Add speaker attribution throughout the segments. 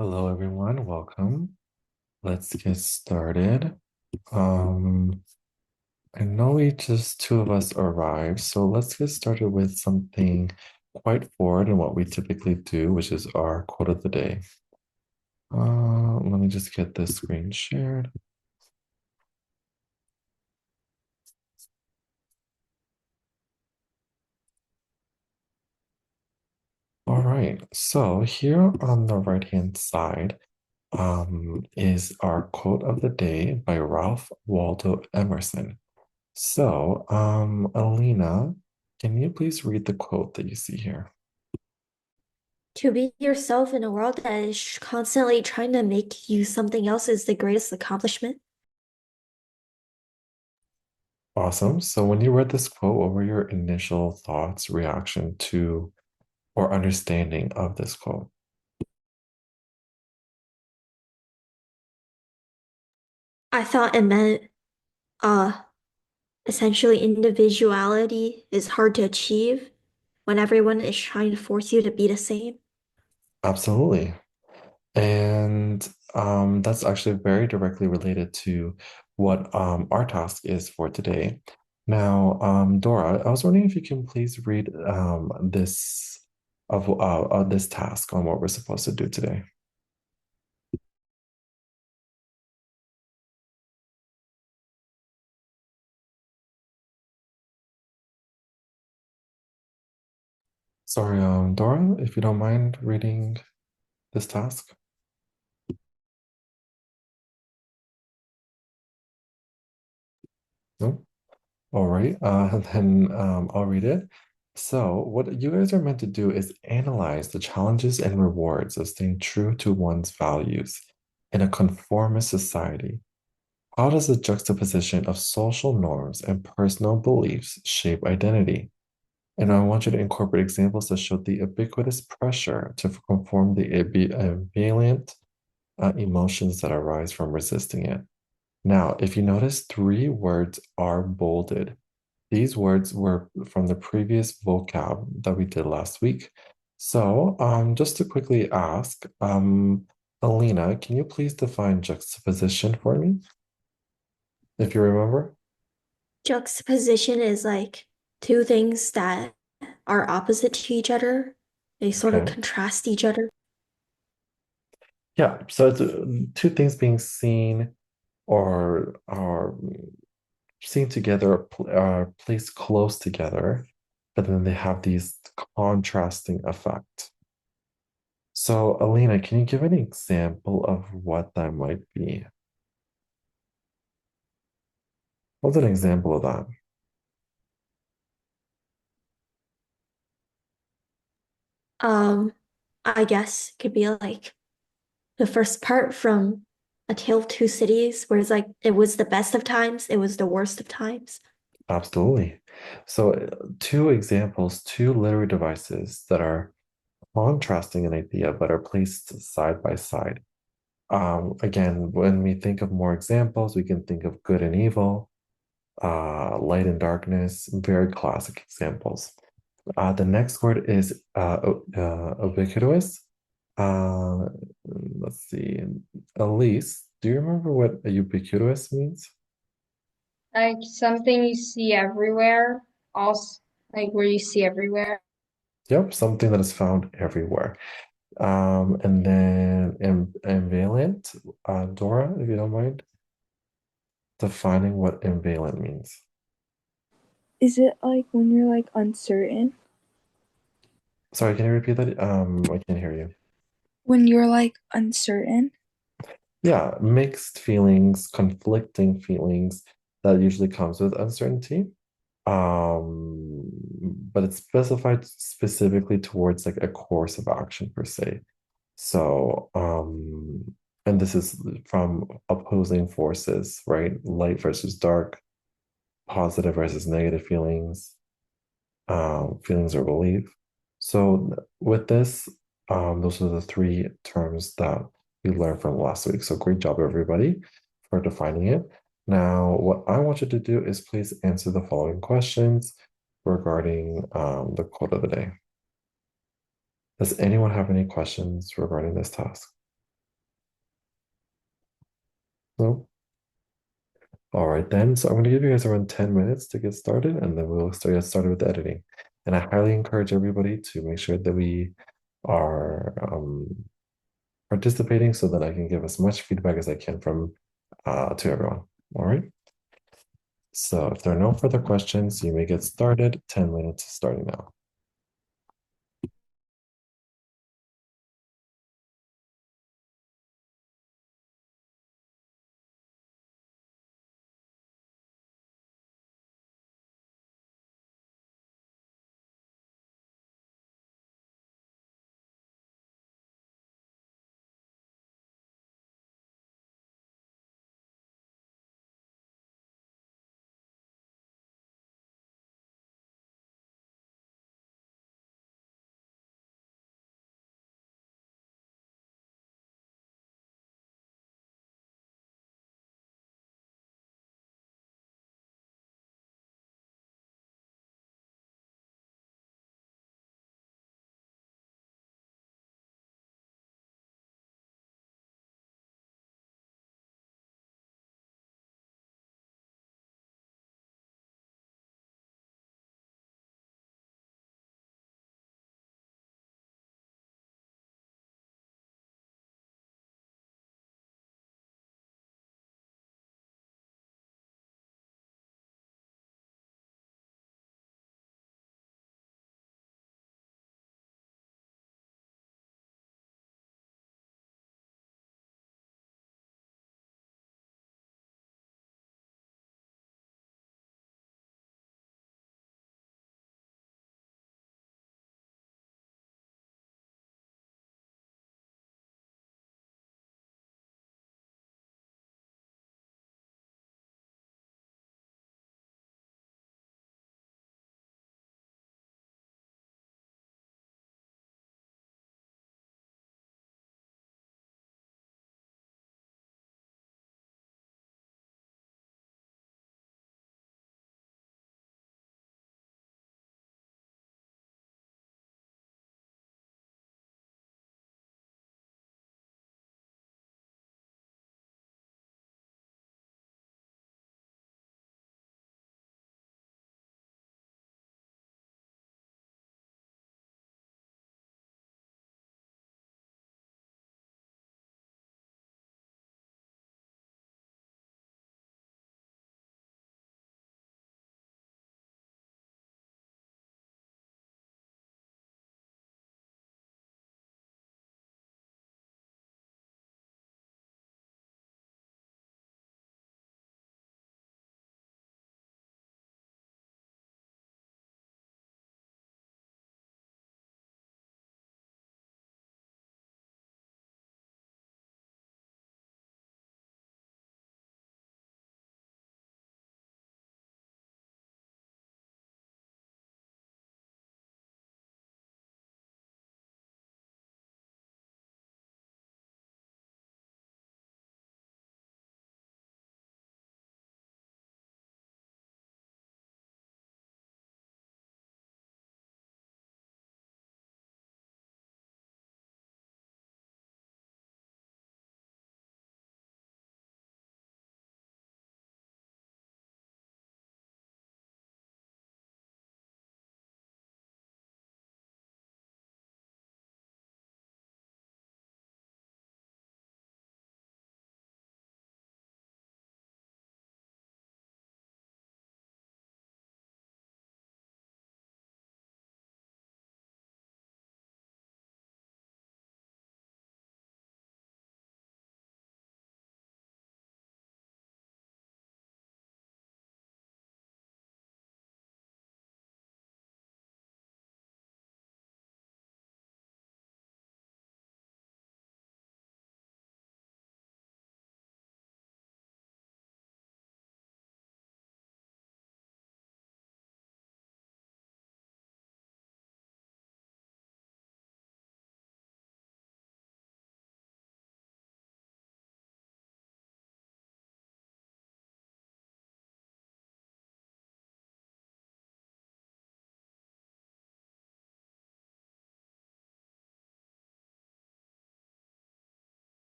Speaker 1: Hello, everyone. Welcome. Let's get started. Um, I know we just two of us arrived, so let's get started with something quite forward in what we typically do, which is our quote of the day. Let me just get this screen shared. All right, so here on the right-hand side is our quote of the day by Ralph Waldo Emerson. So, Alina, can you please read the quote that you see here?
Speaker 2: To be yourself in a world that is constantly trying to make you something else is the greatest accomplishment.
Speaker 1: Awesome. So, when you read this quote, what were your initial thoughts, reaction to, or understanding of this quote?
Speaker 2: I thought it meant uh essentially individuality is hard to achieve when everyone is trying to force you to be the same.
Speaker 1: Absolutely. And that's actually very directly related to what our task is for today. Now, Dora, I was wondering if you can please read this task on what we're supposed to do today. Sorry, Dora, if you don't mind reading this task. No? All right, then I'll read it. So, what you guys are meant to do is analyze the challenges and rewards of staying true to one's values in a conformist society. How does the juxtaposition of social norms and personal beliefs shape identity? And I want you to incorporate examples that show the ubiquitous pressure to conform the ambivalent emotions that arise from resisting it. Now, if you notice, three words are bolded. These words were from the previous vocab that we did last week. So, just to quickly ask, Alina, can you please define juxtaposition for me, if you remember?
Speaker 2: Juxtaposition is like two things that are opposite to each other. They sort of
Speaker 1: Okay.
Speaker 2: contrast each other.
Speaker 1: Yeah, so it's two things being seen or seen together, placed close together, but then they have these contrasting effect. So, Alina, can you give an example of what that might be? What's an example of that?
Speaker 2: Um, I guess it could be like the first part from A Tale of Two Cities, where it's like it was the best of times, it was the worst of times.
Speaker 1: Absolutely. So, two examples, two literary devices that are contrasting an idea but are placed side by side. Again, when we think of more examples, we can think of good and evil, light and darkness, very classic examples. The next word is ubiquitous. Uh, let's see. Elise, do you remember what ubiquitous means?
Speaker 3: Like something you see everywhere, also like where you see everywhere.
Speaker 1: Yep, something that is found everywhere. And then ambivalent, Dora, if you don't mind, defining what ambivalent means.
Speaker 4: Is it like when you're like uncertain?
Speaker 1: Sorry, can you repeat that? I can't hear you.
Speaker 4: When you're like uncertain?
Speaker 1: Yeah, mixed feelings, conflicting feelings that usually comes with uncertainty. But it's specified specifically towards like a course of action per se. So, and this is from opposing forces, right? Light versus dark, positive versus negative feelings, feelings or belief. So with this, those are the three terms that we learned from last week. So great job, everybody, for defining it. Now, what I want you to do is please answer the following questions regarding the quote of the day. Does anyone have any questions regarding this task? No? All right then. So I'm going to give you guys around 10 minutes to get started, and then we'll get started with the editing. And I highly encourage everybody to make sure that we are participating so that I can give as much feedback as I can from to everyone. All right. So if there are no further questions, you may get started. 10 minutes starting now.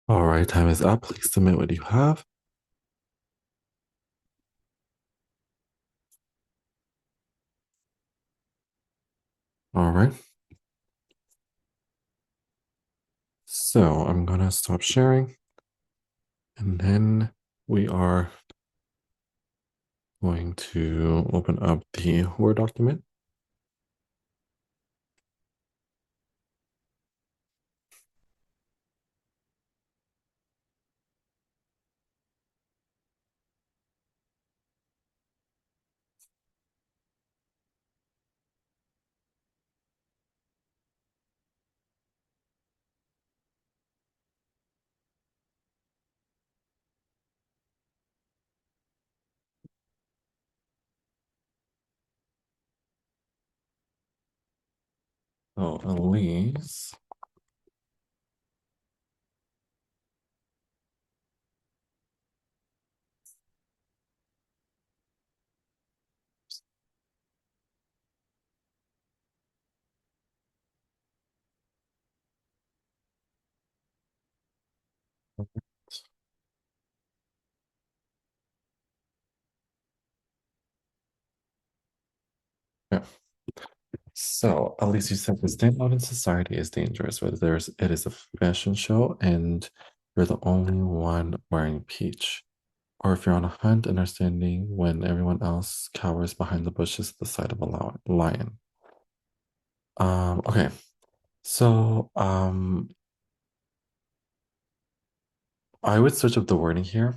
Speaker 1: All right, time is up. Please submit what you have. All right. So I'm gonna stop sharing, and then we are going to open up the Word document. So Elise. Yeah. So, at least you said to stand out in society is dangerous, whether it is a fashion show and you're the only one wearing peach, or if you're on a hunt and are standing when everyone else cowers behind the bushes at the side of a lion. Okay. So, I would switch up the wording here.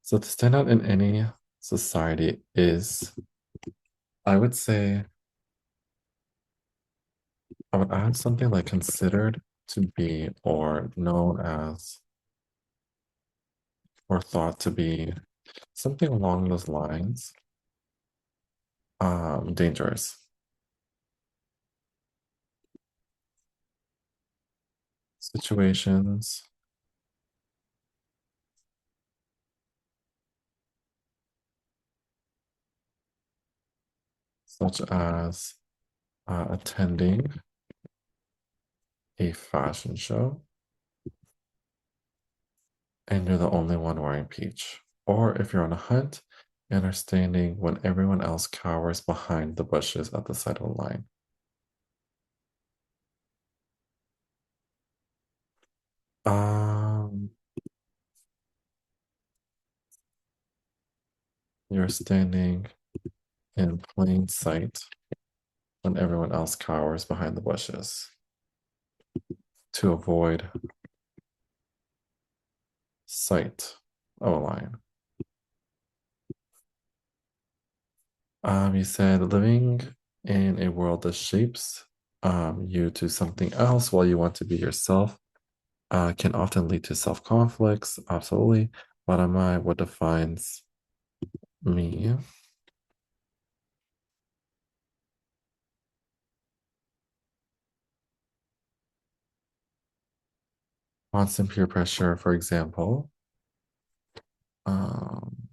Speaker 1: So to stand out in any society is, I would say, I would add something like considered to be or known as or thought to be something along those lines. Dangerous. Situations such as attending a fashion show and you're the only one wearing peach. Or if you're on a hunt and are standing when everyone else cowers behind the bushes at the side of the line. Um, you're standing in plain sight when everyone else cowers behind the bushes to avoid sight of a lion. You said living in a world that shapes you to something else while you want to be yourself can often lead to self-conflicts. Absolutely. What am I? What defines me? Constant peer pressure, for example. Um,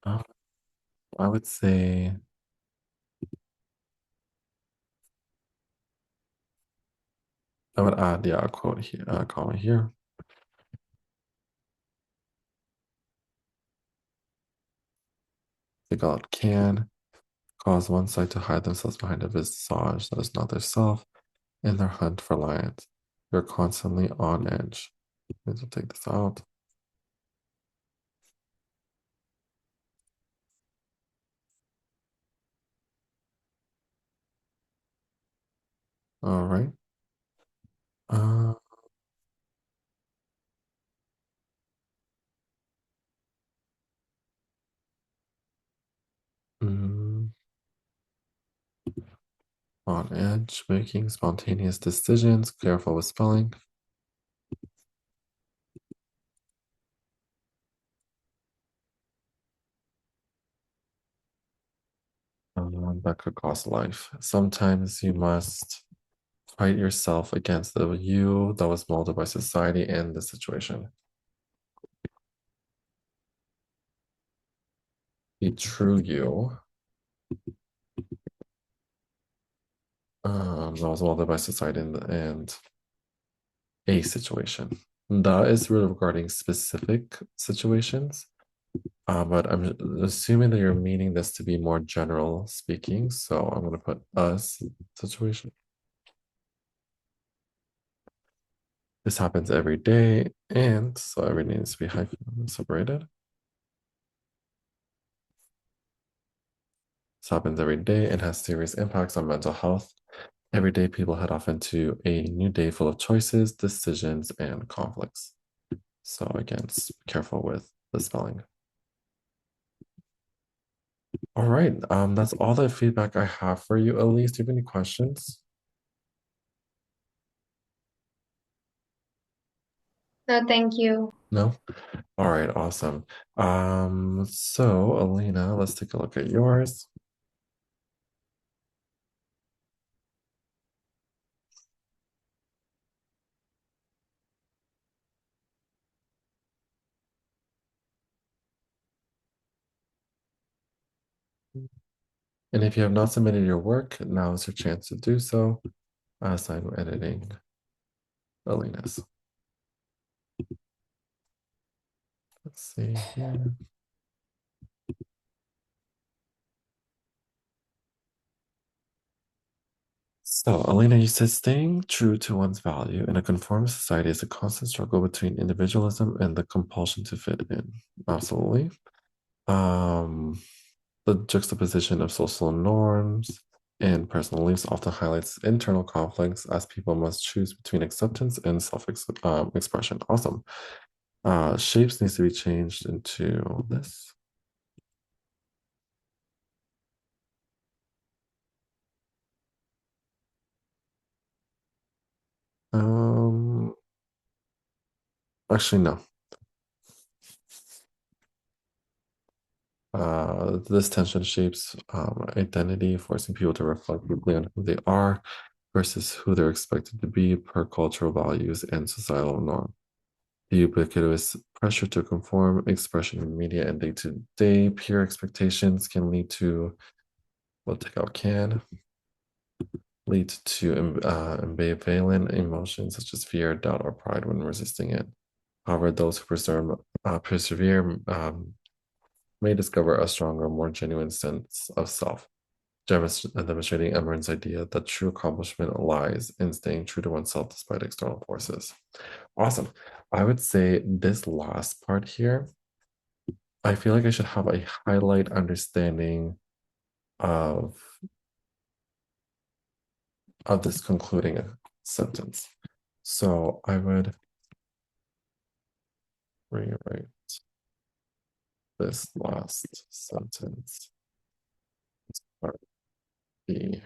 Speaker 1: uh, I would say I would add a quote here, comma here. Take out can cause one side to hide themselves behind a visage that is not their self in their hunt for lions. They're constantly on edge. Let's take this out. All right. Uh, mm, on edge, making spontaneous decisions, careful with spelling. That could cost life. Sometimes you must fight yourself against the you that was molded by society in the situation. Be true you laws molded by society and a situation. That is regarding specific situations, but I'm assuming that you're meaning this to be more general speaking. So I'm going to put us situation. This happens every day, and so everything needs to be hyphen separated. This happens every day and has serious impacts on mental health. Every day, people head off into a new day full of choices, decisions, and conflicts. So again, just be careful with the spelling. All right, that's all the feedback I have for you. Elise, do you have any questions?
Speaker 3: No, thank you.
Speaker 1: No? All right, awesome. So Alina, let's take a look at yours. And if you have not submitted your work, now is your chance to do so. As I'm editing Alina's. Let's see here. So, Alina, you said staying true to one's value in a conformist society is a constant struggle between individualism and the compulsion to fit in. Absolutely. Um, the juxtaposition of social norms and personal beliefs often highlights internal conflicts as people must choose between acceptance and self-expression. Awesome. Shapes needs to be changed into this. Actually, no. This tension shapes identity, forcing people to reflect deeply on who they are versus who they're expected to be per cultural values and societal norm. The ubiquitous pressure to conform, expression in media and day-to-day peer expectations can lead to, we'll take out can, lead to ambivalent emotions such as fear, doubt, or pride when resisting it. However, those who persevere may discover a stronger, more genuine sense of self, demonstrating Emerson's idea that true accomplishment lies in staying true to oneself despite external forces. Awesome. I would say this last part here, I feel like I should have a highlight understanding of, this concluding sentence. So I would rewrite this last sentence as part of the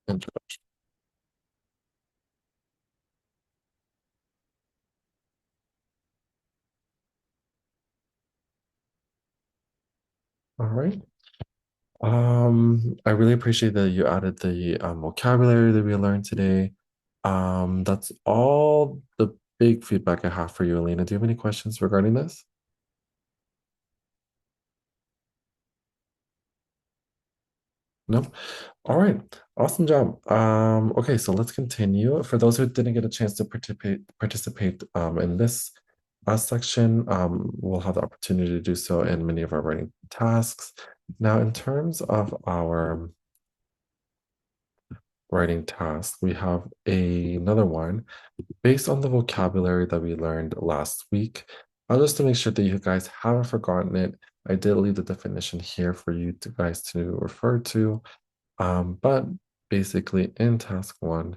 Speaker 1: introduction. All right. I really appreciate that you added the vocabulary that we learned today. That's all the big feedback I have for you, Alina. Do you have any questions regarding this? No? All right. Awesome job. Okay, so let's continue. For those who didn't get a chance to participate in this section, we'll have the opportunity to do so in many of our writing tasks. Now, in terms of our writing task, we have another one based on the vocabulary that we learned last week. Just to make sure that you guys haven't forgotten it, I did leave the definition here for you guys to refer to. But basically in task one,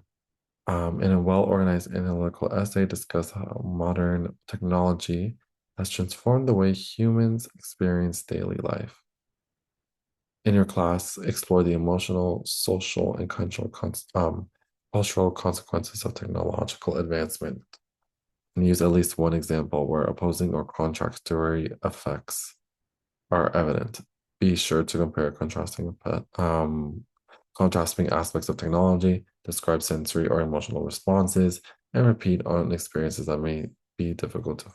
Speaker 1: in a well-organized analytical essay, discuss how modern technology has transformed the way humans experience daily life. In your class, explore the emotional, social, and cultural consequences of technological advancement, and use at least one example where opposing or contradictory effects are evident. Be sure to compare contrasting aspects of technology, describe sensory or emotional responses, and repeat on experiences that may be difficult to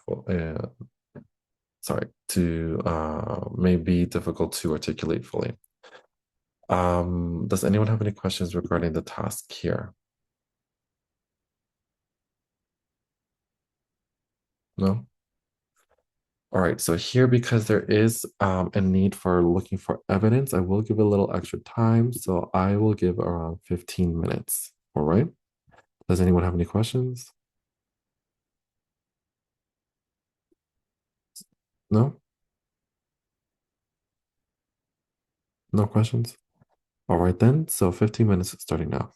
Speaker 1: sorry, may be difficult to articulate fully. Does anyone have any questions regarding the task here? No? All right, so here, because there is a need for looking for evidence, I will give a little extra time. So I will give around 15 minutes. All right. Does anyone have any questions? No? No questions? All right then. So 15 minutes starting now.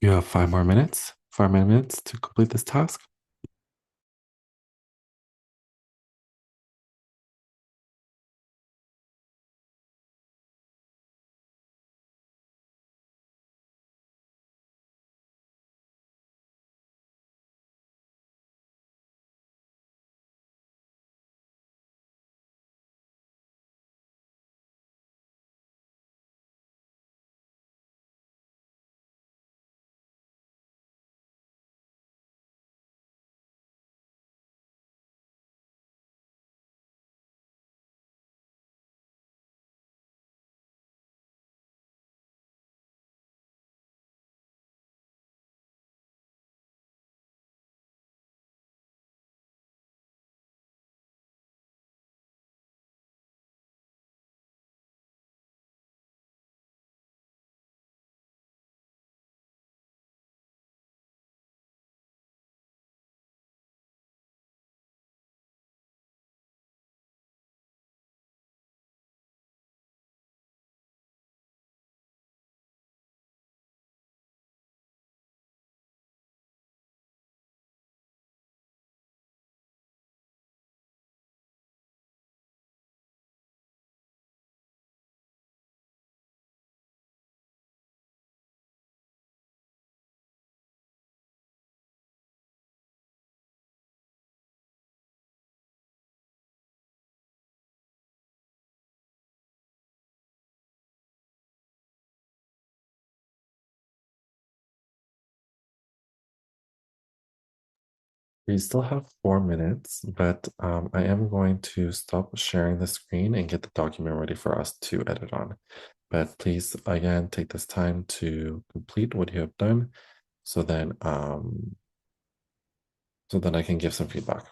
Speaker 1: You have 5 more minutes, 5 minutes to complete this task. We still have 4 minutes, but I am going to stop sharing the screen and get the document ready for us to edit on. But please, again, take this time to complete what you have done so then I can give some feedback.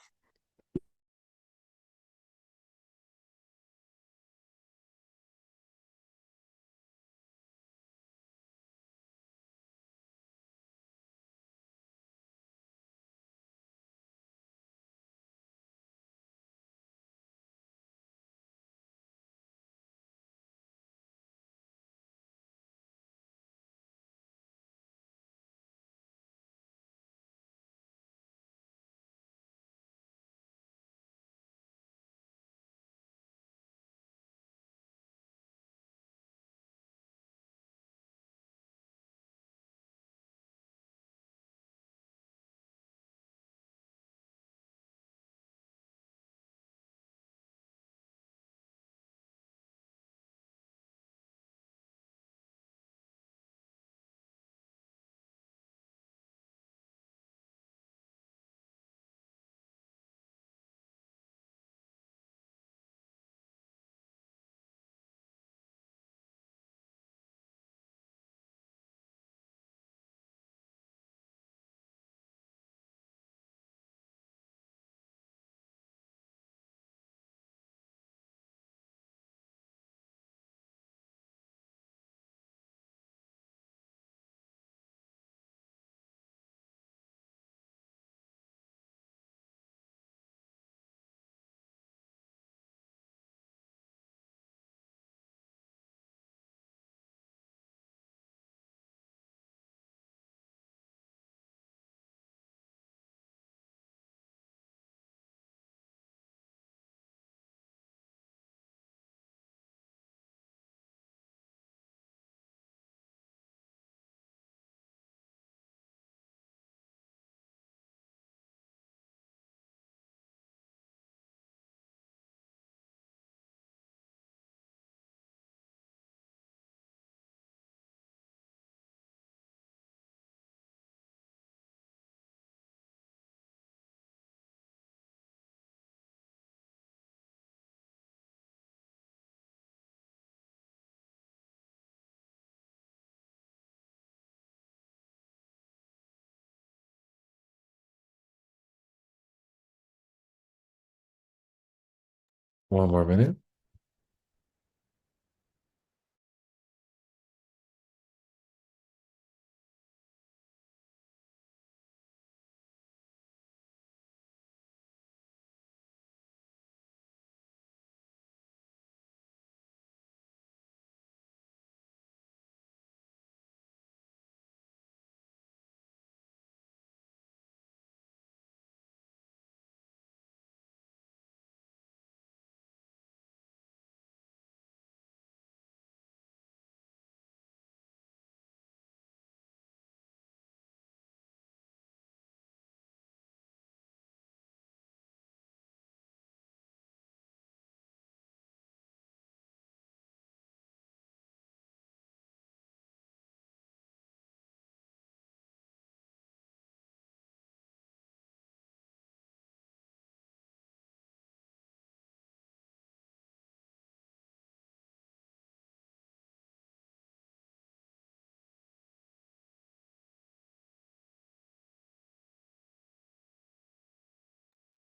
Speaker 1: One more minute.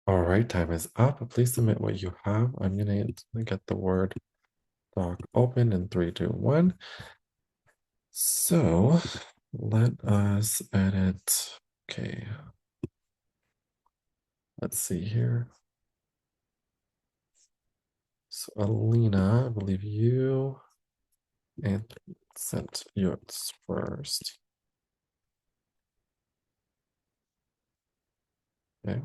Speaker 1: All right, time is up. Please submit what you have. I'm gonna get the Word doc open in 3, 2, 1. So let us edit. Okay. Let's see here. So Alina, I believe you and sent yours first. Okay.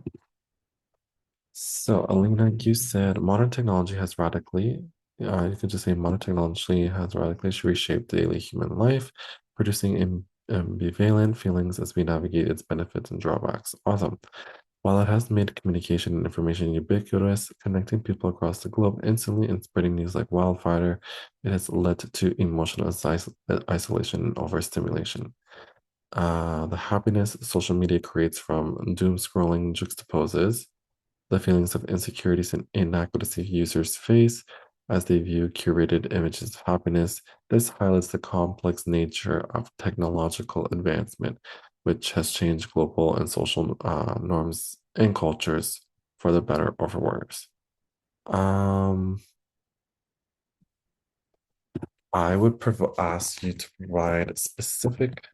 Speaker 1: So Alina, you said modern technology has radically, you could just say modern technology has radically reshaped daily human life, producing ambivalent feelings as we navigate its benefits and drawbacks. Awesome. While it has made communication and information ubiquitous, connecting people across the globe instantly and spreading news like wildfire, it has led to emotional isolation and overstimulation. The happiness social media creates from doom scrolling juxtaposes the feelings of insecurities and inadequacy users face as they view curated images of happiness. This highlights the complex nature of technological advancement, which has changed global and social norms and cultures for the better or for worse. I would ask you to provide specific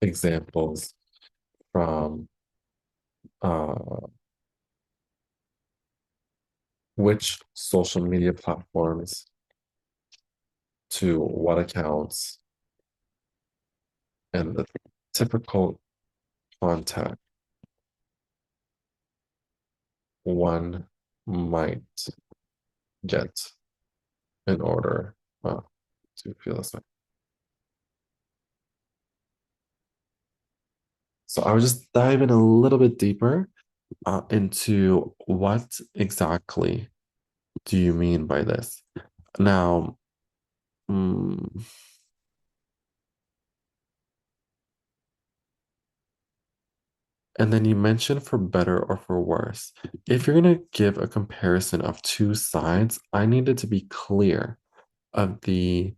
Speaker 1: examples from which social media platforms to what accounts and the typical contact one might get in order to feel this way. So I would just dive in a little bit deeper into what exactly do you mean by this? Now, and then you mentioned for better or for worse. If you're going to give a comparison of two sides, I need it to be clear of the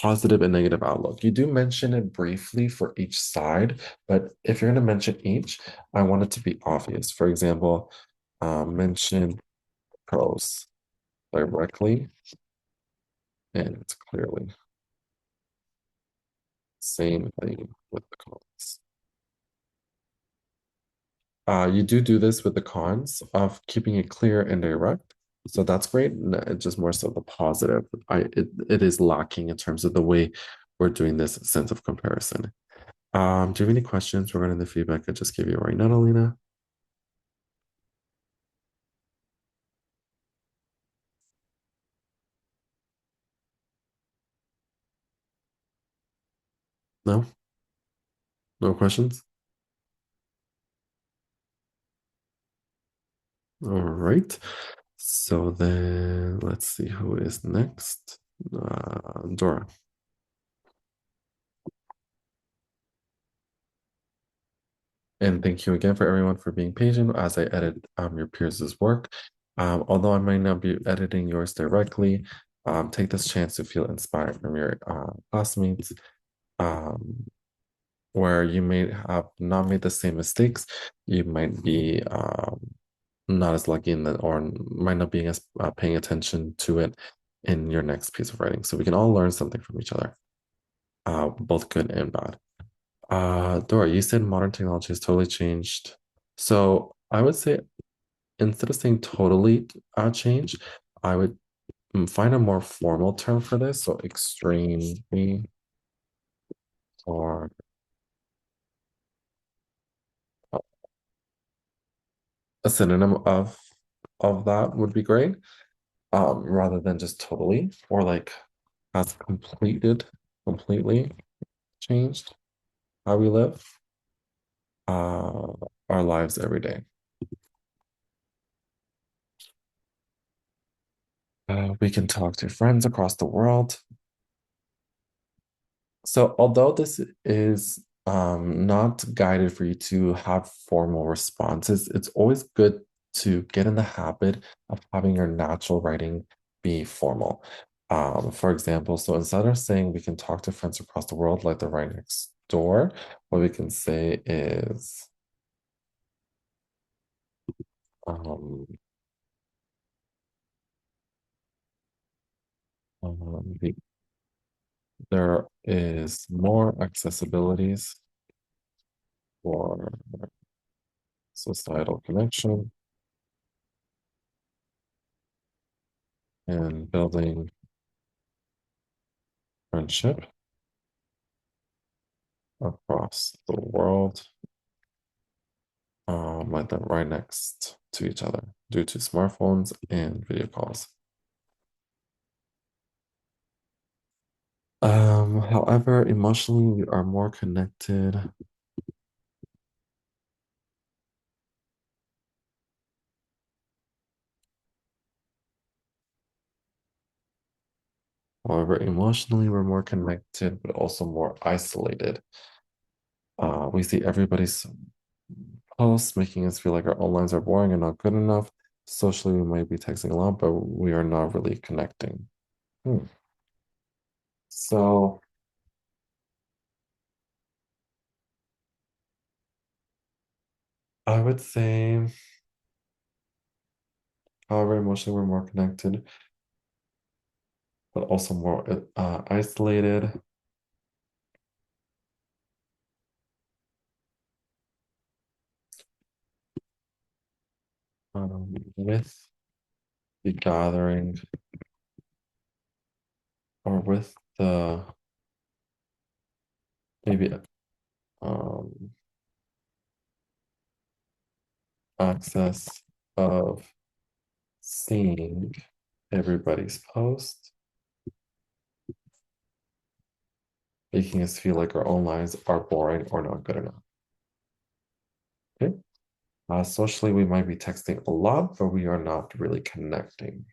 Speaker 1: positive and negative outlook. You do mention it briefly for each side, but if you're going to mention each, I want it to be obvious. For example, mention pros directly and clearly. Same thing with the cons. You do this with the cons of keeping it clear and direct. So that's great. It's just more so the positive. It is lacking in terms of the way we're doing this sense of comparison. Do you have any questions regarding the feedback I just gave you right now, Alina? No? No questions? All right. So then let's see who is next. Dora. And thank you again for everyone for being patient as I edit your peers' work. Although I might not be editing yours directly, take this chance to feel inspired from your classmates, where you may have not made the same mistakes. You might be not as lucky in that, or might not be as paying attention to it in your next piece of writing. So we can all learn something from each other, both good and bad. Dora, you said modern technology has totally changed. So I would say instead of saying totally changed, I would find a more formal term for this. So extremely or a synonym of that would be great. Rather than just totally or like has completely changed how we live our lives every day. We can talk to friends across the world. So although this is not guided for you to have formal responses, it's always good to get in the habit of having your natural writing be formal. For example, so instead of saying we can talk to friends across the world like the right next door, what we can say is um, the there is more accessibilities for societal connection and building friendship across the world, like them right next to each other due to smartphones and video calls. However, emotionally, we are more connected. However, emotionally, we're more connected, but also more isolated. We see everybody's posts, making us feel like our own lives are boring and not good enough. Socially, we might be texting a lot, but we are not really connecting. So I would say, however, emotionally, we're more connected, but also more isolated. With the gathering or with the maybe um, access of seeing everybody's post, making us feel like our own lives are boring or not good enough. Okay. Socially, we might be texting a lot, but we are not really connecting.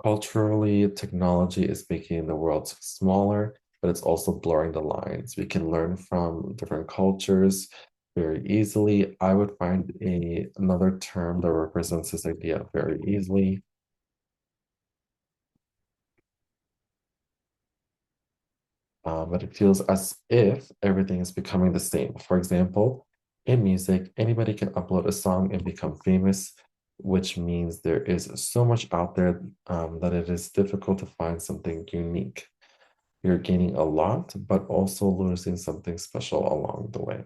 Speaker 1: Culturally, technology is making the world smaller, but it's also blurring the lines. We can learn from different cultures very easily. I would find another term that represents this idea very easily. But it feels as if everything is becoming the same. For example, in music, anybody can upload a song and become famous, which means there is so much out there that it is difficult to find something unique. You're gaining a lot, but also losing something special along the way.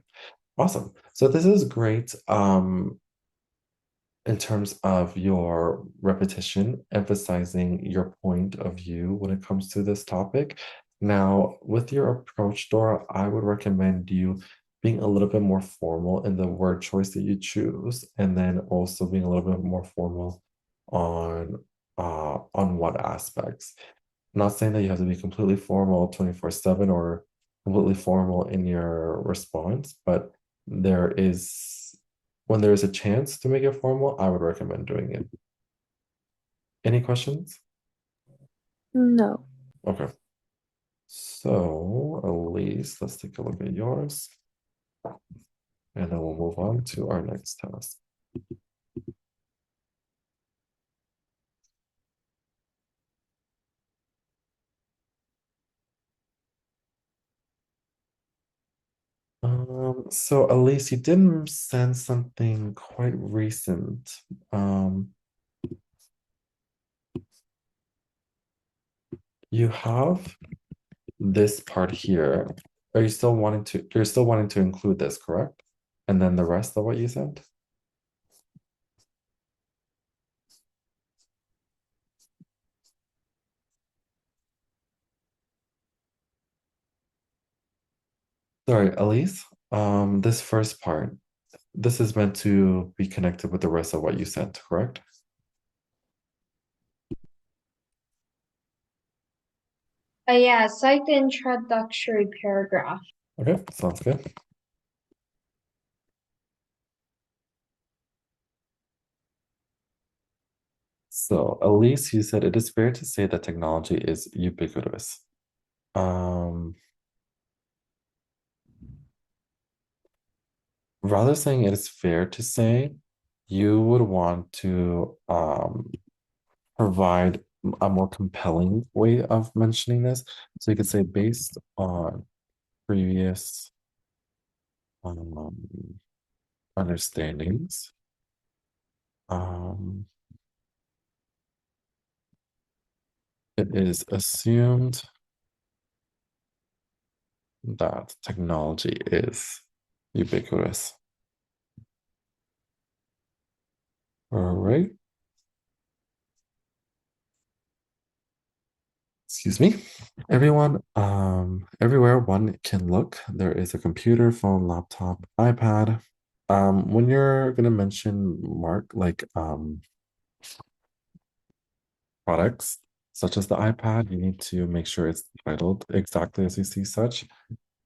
Speaker 1: Awesome. So this is great. In terms of your repetition, emphasizing your point of view when it comes to this topic. Now, with your approach, Dora, I would recommend you being a little bit more formal in the word choice that you choose, and then also being a little bit more formal on what aspects. I'm not saying that you have to be completely formal 24/7 or completely formal in your response, but there is when there is a chance to make it formal, I would recommend doing it. Any questions?
Speaker 4: No.
Speaker 1: Okay. So, Elise, let's take a look at yours. And then we'll move on to our next task. So Elise, you did send something quite recent. You have this part here. Are you still wanting to, you're still wanting to include this, correct? And then the rest of what you sent? Sorry, Elise, this first part, this is meant to be connected with the rest of what you sent, correct?
Speaker 3: Yeah, cite the introductory paragraph.
Speaker 1: Okay, sounds good. So, Elise, you said it is fair to say that technology is ubiquitous. Rather saying it is fair to say, you would want to provide a more compelling way of mentioning this. So you could say based on previous um, understandings, um, it is assumed that technology is ubiquitous. All right. Excuse me. Everyone, everywhere one can look, there is a computer, phone, laptop, iPad. When you're gonna mention products such as the iPad, you need to make sure it's titled exactly as you see such.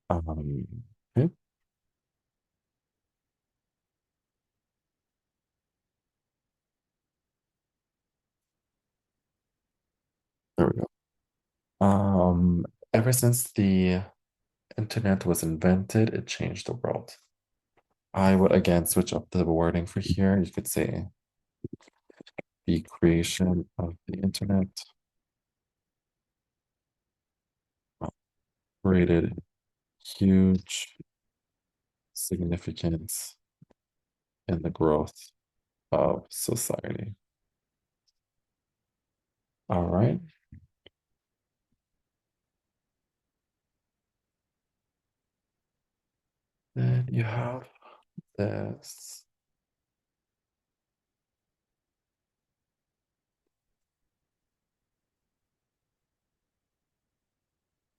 Speaker 1: Um, okay, there we go. Ever since the internet was invented, it changed the world. I would again switch up the wording for here. You could say the creation of the internet created huge significance in the growth of society. All right. Then you have this.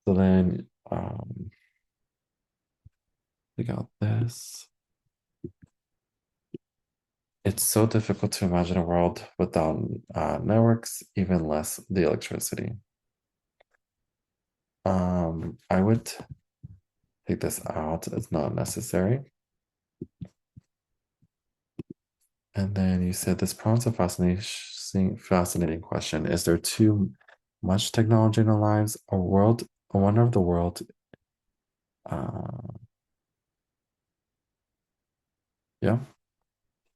Speaker 1: So then we got this. It's so difficult to imagine a world without networks, even less the electricity. I would take this out. It's not necessary. And then you said this prompts a fascinating question. Is there too much technology in our lives? A wonder of the world. Yeah.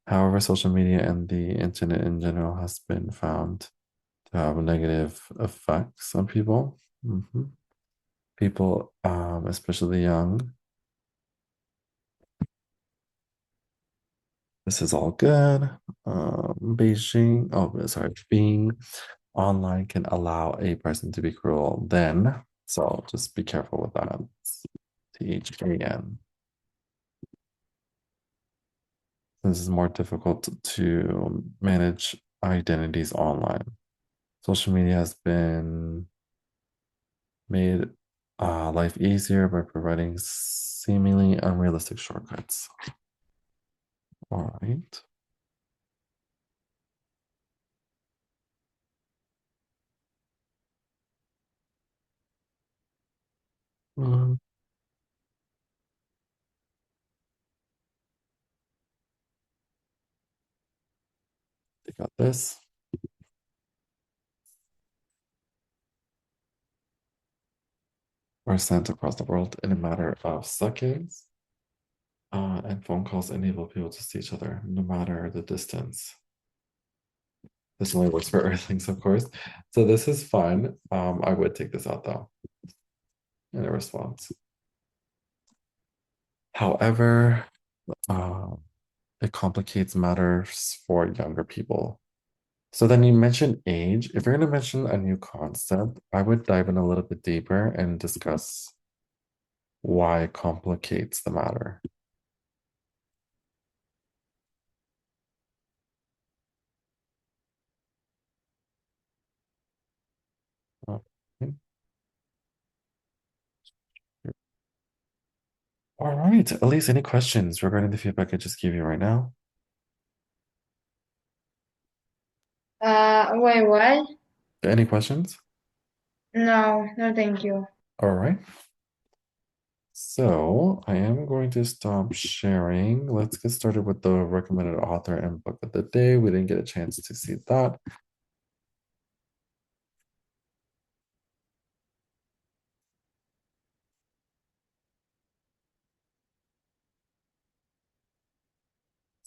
Speaker 1: However, social media and the internet in general has been found to have negative effects on people. People, especially young. This is all good. Being online can allow a person to be cruel then. So just be careful with that. THAN. This is more difficult to manage identities online. Social media has been made life easier by providing seemingly unrealistic shortcuts. All right. Um, they got this. Are sent across the world in a matter of seconds. And phone calls enable people to see each other no matter the distance. This only works for Earthlings, of course. So this is fun. I would take this out though in a response. However, uh, it complicates matters for younger people. So then you mentioned age. If you're going to mention a new concept, I would dive in a little bit deeper and discuss why it complicates the matter. Okay. All right. Elise, any questions regarding the feedback I just gave you right now?
Speaker 3: Wait, what?
Speaker 1: Any questions?
Speaker 3: No, no, thank you.
Speaker 1: All right. So I am going to stop sharing. Let's get started with the recommended author and book of the day. We didn't get a chance to see that.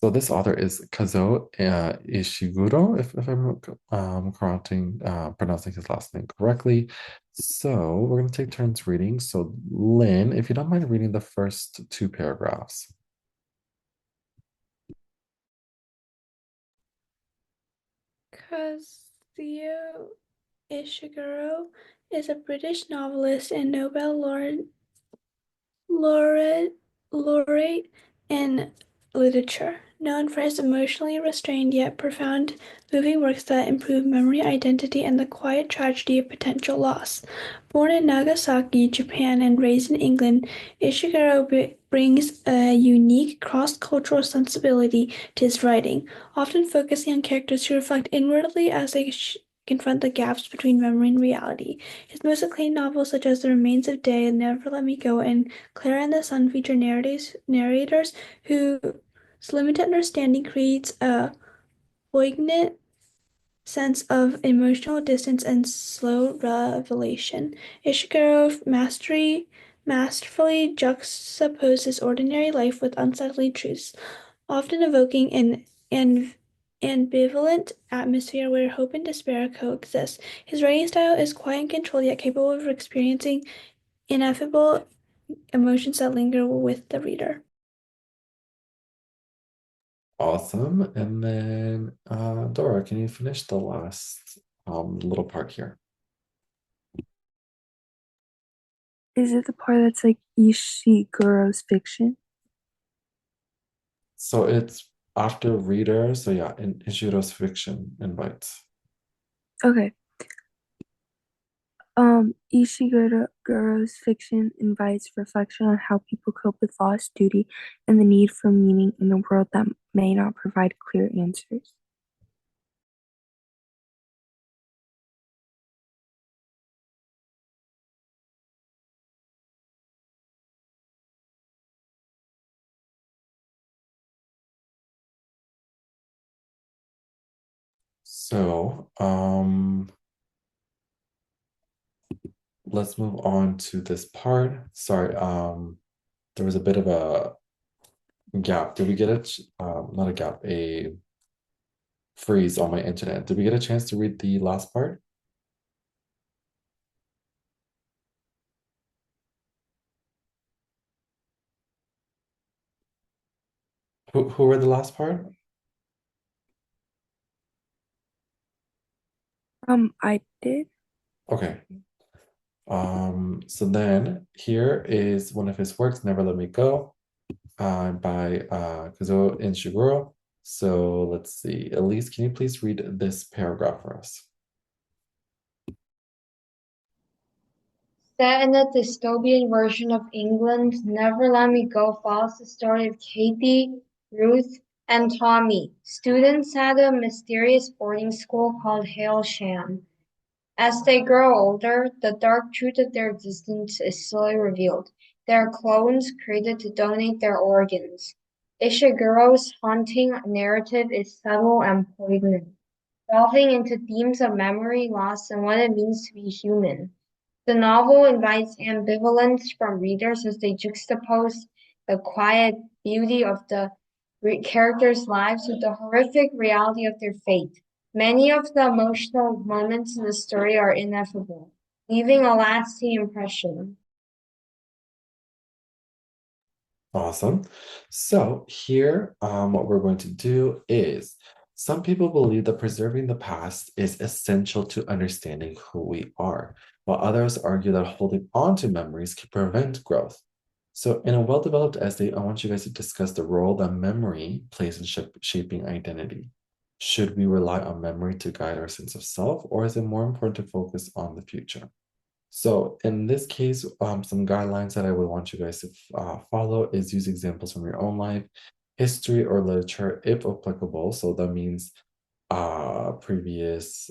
Speaker 1: So this author is Kazuo Ishiguro, if I'm pronouncing his last name correctly. So we're going to take turns reading. So Lynn, if you don't mind reading the first two paragraphs.
Speaker 5: Kazuo Ishiguro is a British novelist and Nobel laureate, laureate in literature, known for his emotionally restrained yet profound, moving works that improve memory, identity, and the quiet tragedy of potential loss. Born in Nagasaki, Japan, and raised in England, Ishiguro brings a unique cross-cultural sensibility to his writing, often focusing on characters who reflect inwardly as they confront the gaps between memory and reality. His most acclaimed novels, such as The Remains of Day, Never Let Me Go, and Clara and the Sun, feature narrators whose limited understanding creates a poignant sense of emotional distance and slow revelation. Ishiguro masterfully juxtaposes ordinary life with unsettling truths, often evoking an ambivalent atmosphere where hope and despair coexist. His writing style is quiet and controlled, yet capable of experiencing ineffable emotions that linger with the reader.
Speaker 1: Awesome. And then Dora, can you finish the last little part here?
Speaker 4: Is it the part that's like Ishiguro's fiction?
Speaker 1: So it's after reader. So yeah, in Ishiro's fiction invites.
Speaker 4: Okay. Ishiguro's fiction invites reflection on how people cope with loss, duty, and the need for meaning in a world that may not provide clear answers.
Speaker 1: So let's move on to this part. Sorry, there was a bit of a gap. Did we get it? Not a gap, a freeze on my internet. Did we get a chance to read the last part? Who read the last part?
Speaker 4: I did.
Speaker 1: Okay. So then here is one of his works, Never Let Me Go, by Kazuo Ishiguro. So let's see. Elise, can you please read this paragraph for us?
Speaker 3: Set in a dystopian version of England, Never Let Me Go follows the story of Katie, Ruth, and Tommy, students at a mysterious boarding school called Hailsham. As they grow older, the dark truth of their existence is slowly revealed. They are clones created to donate their organs. Ishiguro's haunting narrative is subtle and poignant, delving into themes of memory loss and what it means to be human. The novel invites ambivalence from readers as they juxtapose the quiet beauty of the characters' lives with the horrific reality of their fate. Many of the emotional moments in the story are ineffable, leaving a lasting impression.
Speaker 1: Awesome. So here, what we're going to do is some people believe that preserving the past is essential to understanding who we are, while others argue that holding on to memories can prevent growth. So in a well-developed essay, I want you guys to discuss the role that memory plays in shaping identity. Should we rely on memory to guide our sense of self, or is it more important to focus on the future? So in this case, some guidelines that I would want you guys to follow is use examples from your own life, history or literature, if applicable. So that means previous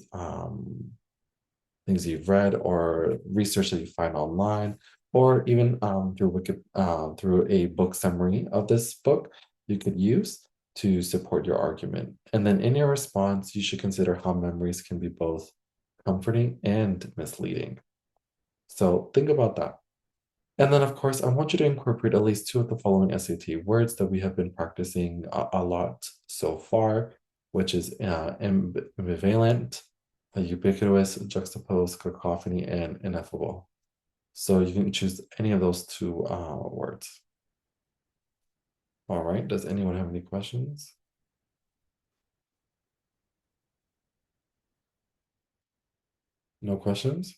Speaker 1: things you've read or research that you find online, or even through a book summary of this book you could use to support your argument. And then in your response, you should consider how memories can be both comforting and misleading. So think about that. And then, of course, I want you to incorporate at least two of the following SAT words that we have been practicing a lot so far, which is ambivalent, ubiquitous, juxtapose, cacophony, and ineffable. So you can choose any of those two words. All right, does anyone have any questions? No questions?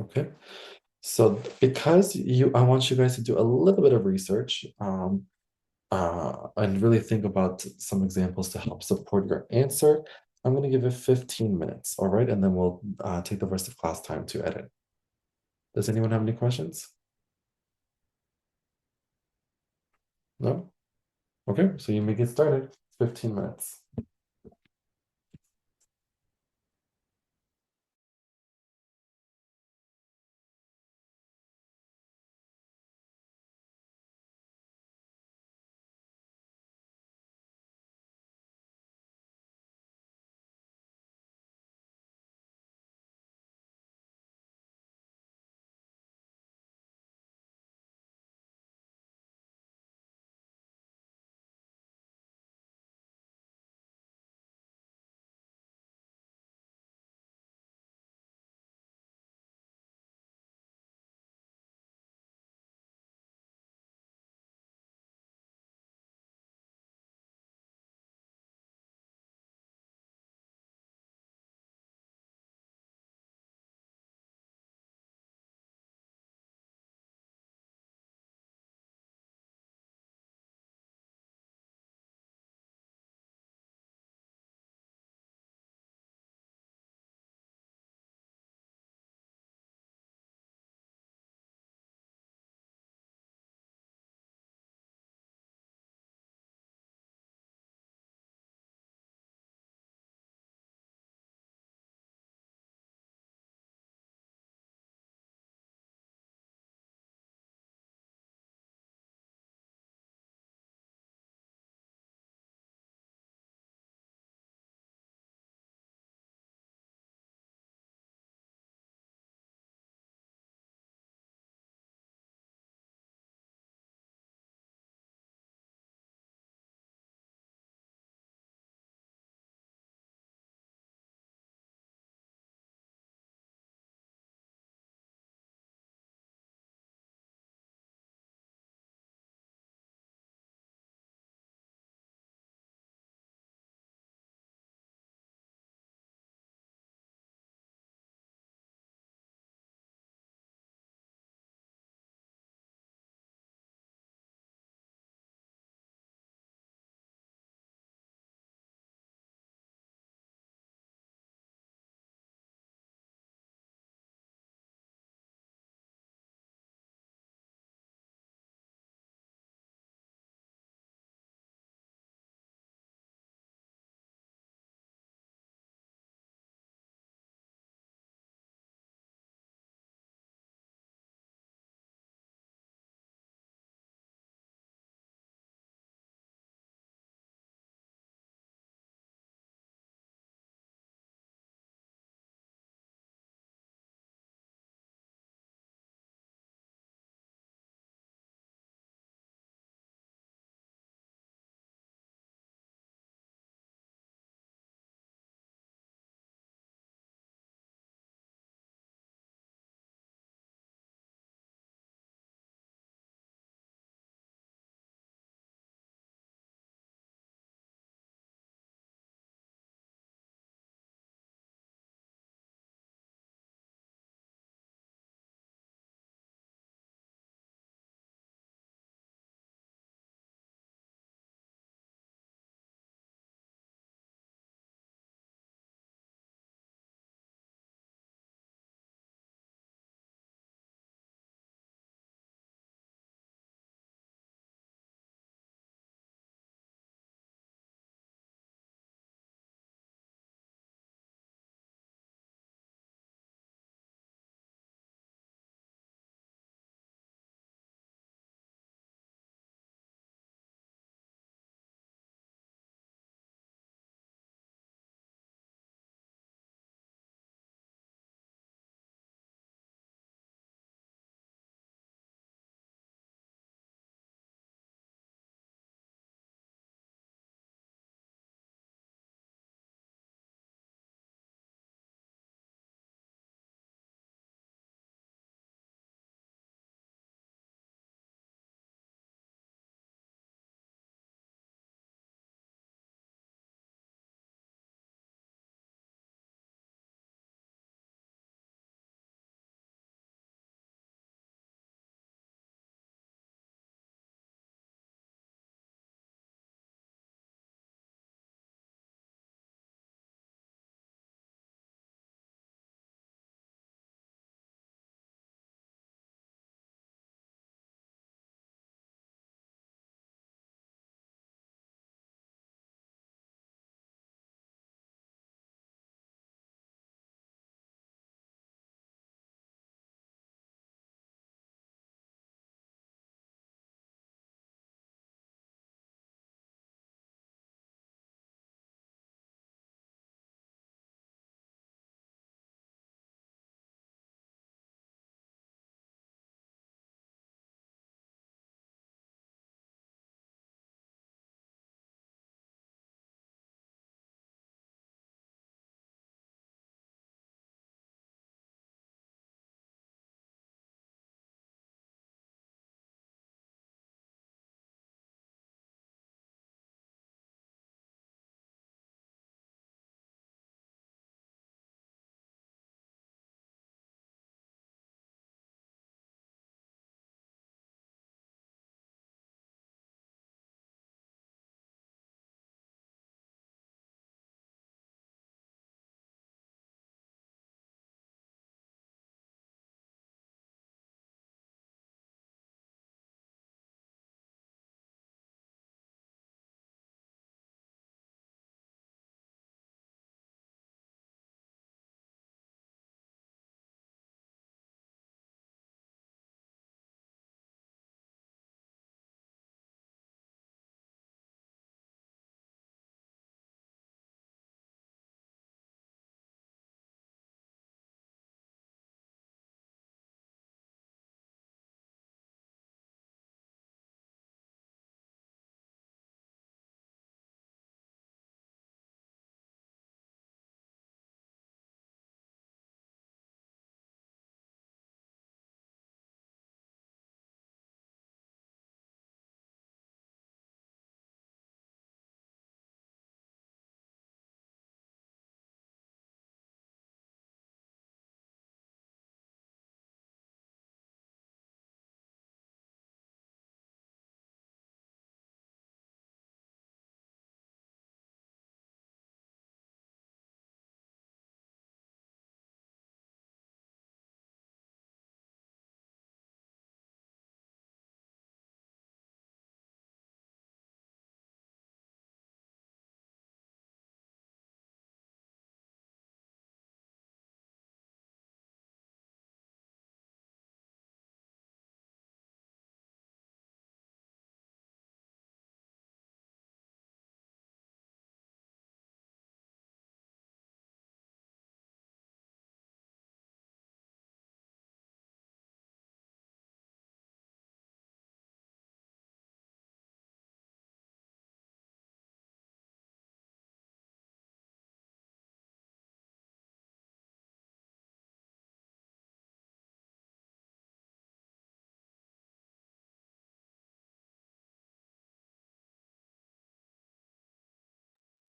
Speaker 1: Okay. So because I want you guys to do a little bit of research and really think about some examples to help support your answer, I'm going to give it 15 minutes, all right? And then we'll take the rest of class time to edit. Does anyone have any questions? No? Okay, so you may get started. 15 minutes.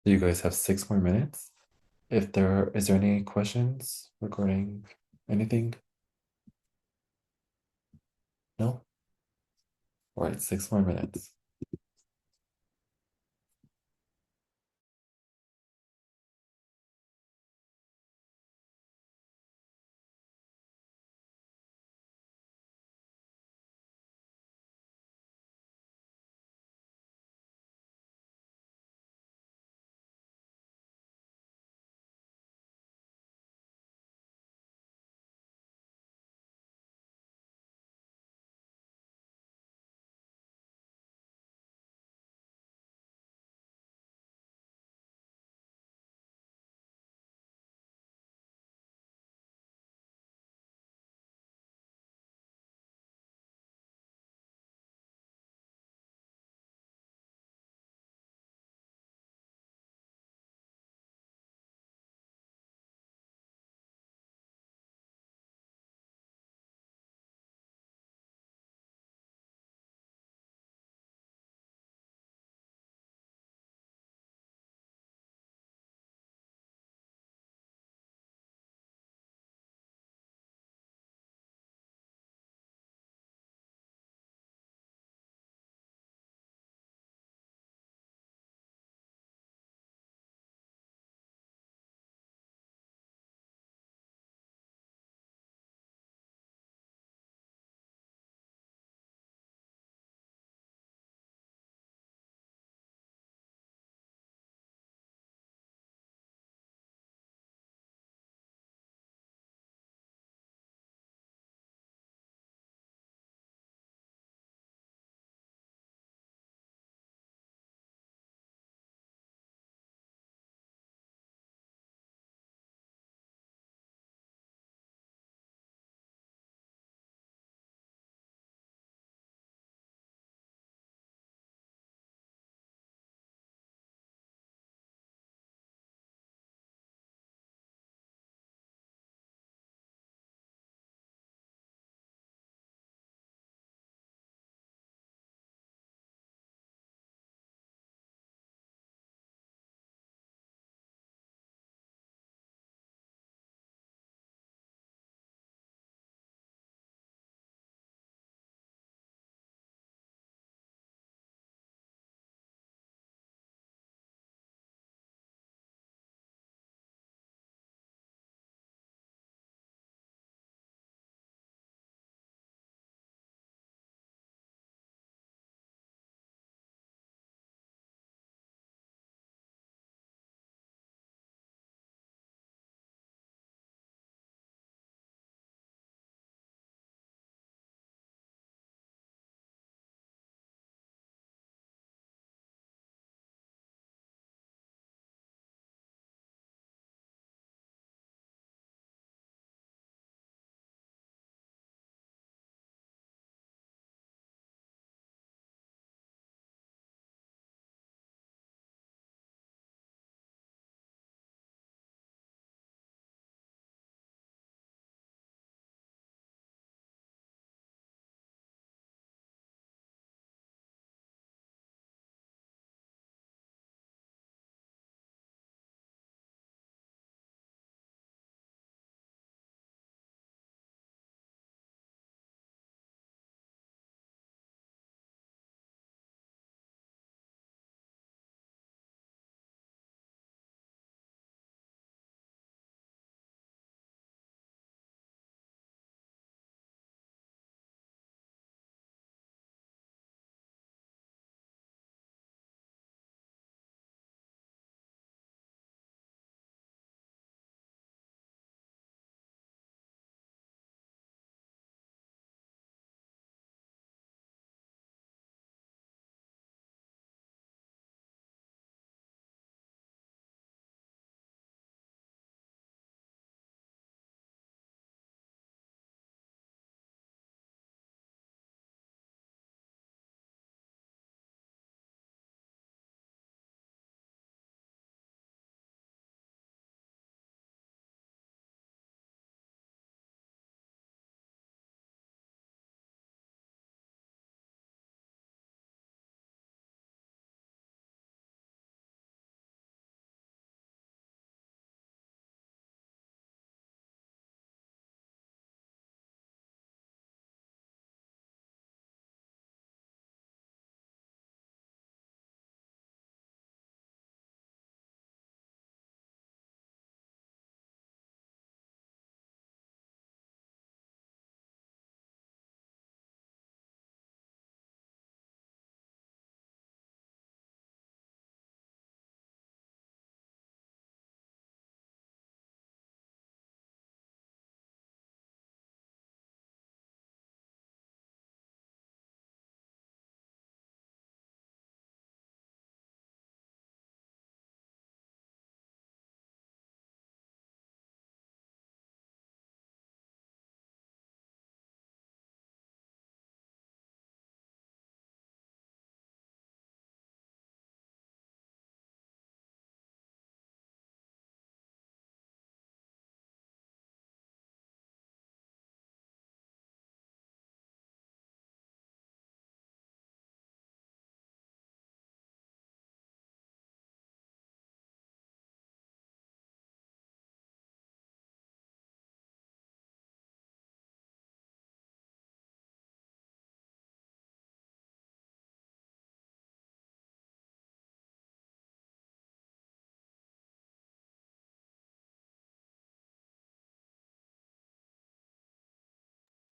Speaker 1: So you guys have 6 more minutes. Is there any questions regarding anything? No? All right, 6 more minutes.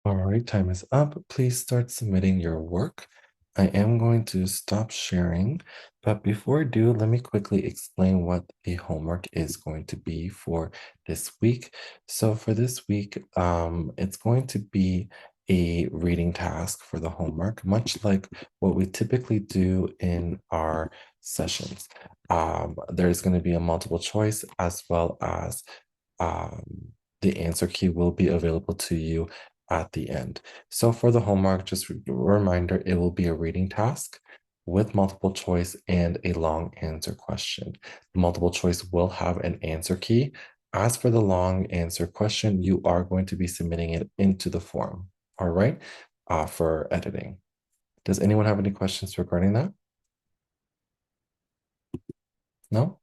Speaker 1: All right, time is up. Please start submitting your work. I am going to stop sharing, but before I do, let me quickly explain what the homework is going to be for this week. So for this week, it's going to be a reading task for the homework, much like what we typically do in our sessions. There's going to be a multiple choice as well as um, the answer key will be available to you at the end. So for the homework, just a reminder, it will be a reading task with multiple choice and a long answer question. The multiple choice will have an answer key. As for the long answer question, you are going to be submitting it into the form, all right, for editing. Does anyone have any questions regarding that? No?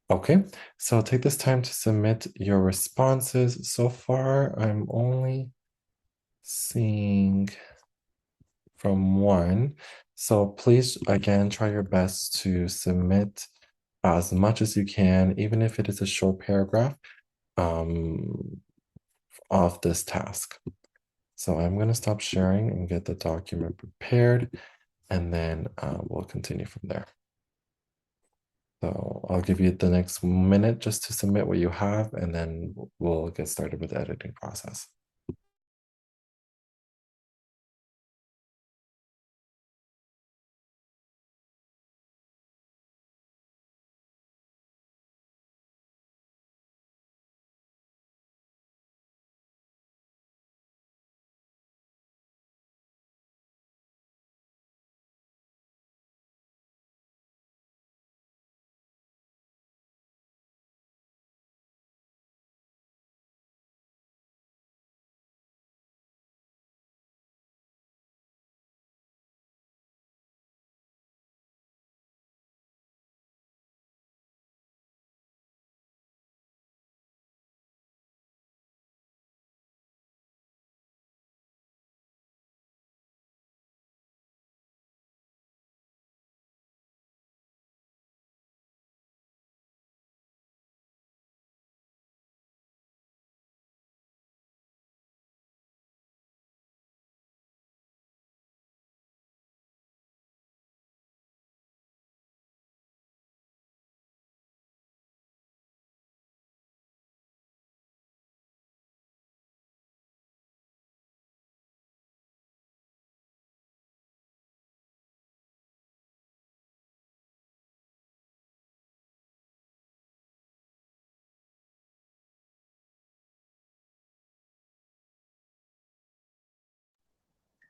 Speaker 1: Okay, so take this time to submit your responses. So far, I'm only seeing from one. So please, again, try your best to submit as much as you can, even if it is a short paragraph of this task. So I'm going to stop sharing and get the document prepared, and then we'll continue from there. So I'll give you the next minute just to submit what you have, and then we'll get started with the editing process.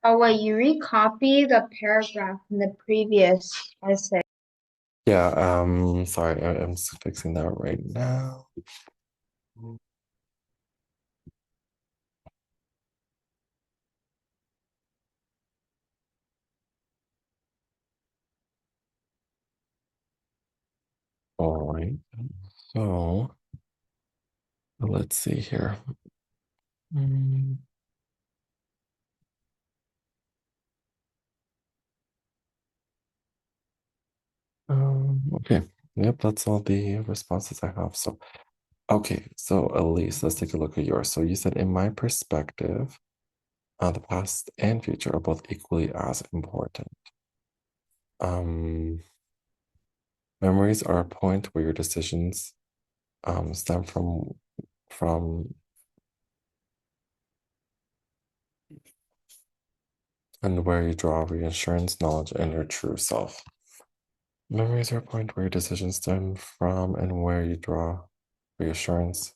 Speaker 3: Oh wait, you recopy the paragraph in the previous essay.
Speaker 1: Yeah, sorry, I'm just fixing that right now. All right, so let's see here. Okay, yep, that's all the responses I have. So, okay, so Elise, let's take a look at yours. So you said, in my perspective, the past and future are both equally as important. Um, Memories are a point where your decisions stem from and where you draw reassurance, knowledge, and your true self. Memories are a point where your decisions stem from and where you draw reassurance.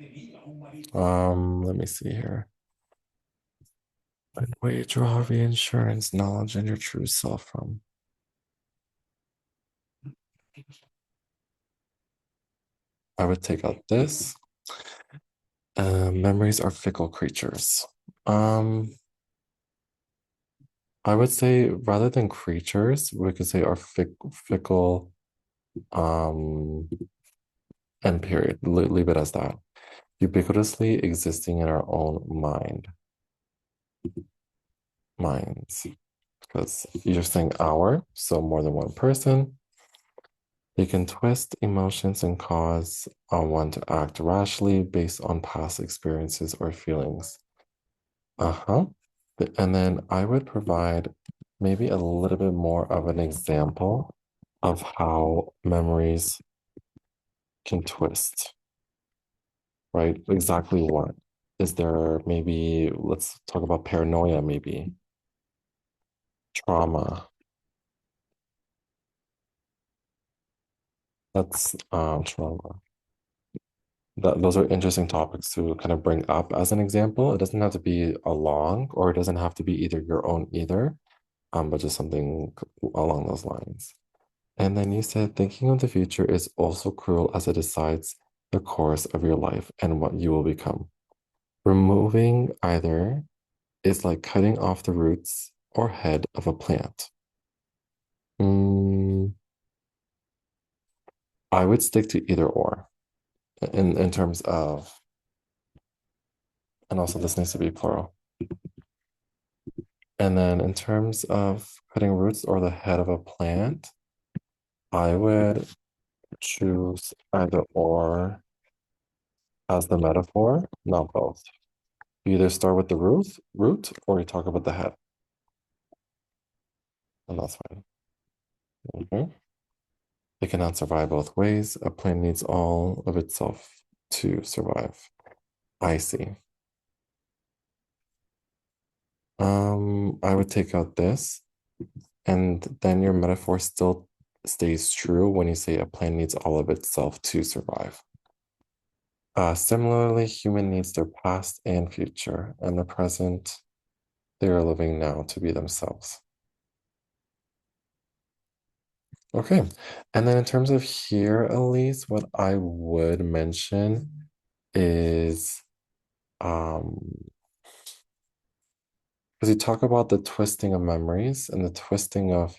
Speaker 1: Let me see here. And where you draw reassurance, knowledge, and your true self from. I would take out this. Memories are fickle creatures. I would say rather than creatures, we could say are fickle, and period. Leave it as that. Ubiquitously existing in our own minds. Because you're saying our, so more than one person. They can twist emotions and cause one to act rashly based on past experiences or feelings. Uh-huh. And then I would provide maybe a little bit more of an example of how memories can twist, right? Exactly what? Is there maybe, let's talk about paranoia, maybe trauma. That's trauma. Those are interesting topics to kind of bring up as an example. It doesn't have to be a long, or it doesn't have to be either your own either, but just something along those lines. And then you said thinking of the future is also cruel as it decides the course of your life and what you will become. Removing either is like cutting off the roots or head of a plant. Mm, I would stick to either or in terms of, and also this needs to be plural. And then in terms of cutting roots or the head of a plant, I would choose either or as the metaphor, not both. You either start with the root, or you talk about the head. And that's fine. It cannot survive both ways. A plant needs all of itself to survive. I see. I would take out this, and then your metaphor still stays true when you say a plant needs all of itself to survive. Similarly, human needs their past and future, and the present they are living now to be themselves. Okay, and then in terms of here, Elise, what I would mention is because you talk about the twisting of memories and the twisting of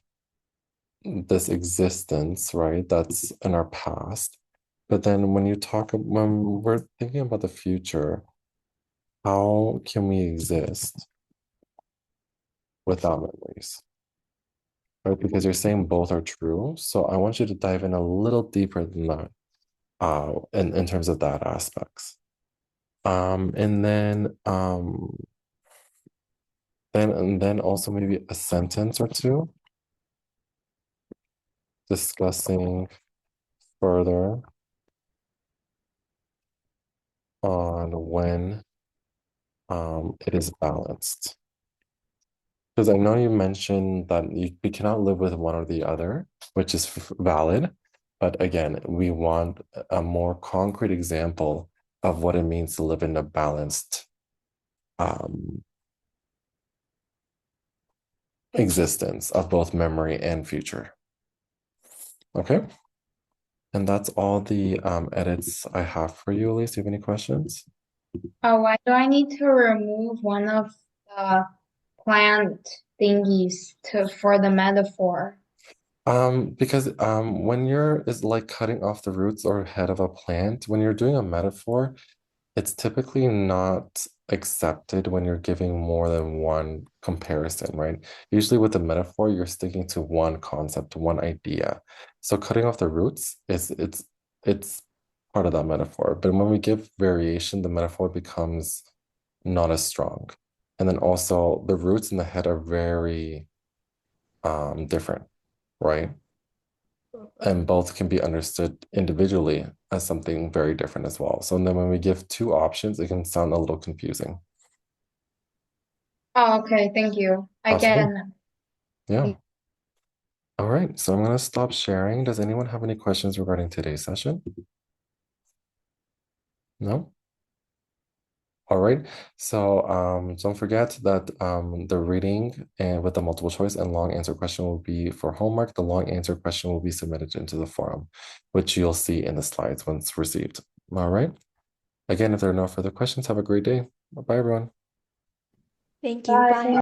Speaker 1: this existence, right? That's in our past. But then when we're thinking about the future, how can we exist without memories? Right? Because you're saying both are true. So I want you to dive in a little deeper than that, in terms of that aspects. And then also maybe a sentence or two discussing further on when it is balanced. Because I know you mentioned that we cannot live with one or the other, which is valid. But again, we want a more concrete example of what it means to live in a balanced existence of both memory and future. Okay. And that's all the edits I have for you, Elise. Do you have any questions?
Speaker 3: Why do I need to remove one of the plant thingies for the metaphor?
Speaker 1: Because when you're is like cutting off the roots or head of a plant, when you're doing a metaphor, it's typically not accepted when you're giving more than one comparison, right? Usually with a metaphor, you're sticking to one concept, one idea. So cutting off the roots it's part of that metaphor. But when we give variation, the metaphor becomes not as strong. And then also the roots and the head are very different, right? And both can be understood individually as something very different as well. So then when we give two options, it can sound a little confusing.
Speaker 3: Oh, okay, thank you. I
Speaker 1: That's
Speaker 3: get
Speaker 1: okay.
Speaker 3: it.
Speaker 1: Yeah. All right. So I'm going to stop sharing. Does anyone have any questions regarding today's session? No? All right. So don't forget that the reading and with the multiple choice and long answer question will be for homework. The long answer question will be submitted into the forum, which you'll see in the slides once received. All right. Again, if there are no further questions, have a great day. Bye, everyone.
Speaker 2: Thank you.
Speaker 3: Bye.
Speaker 2: Bye.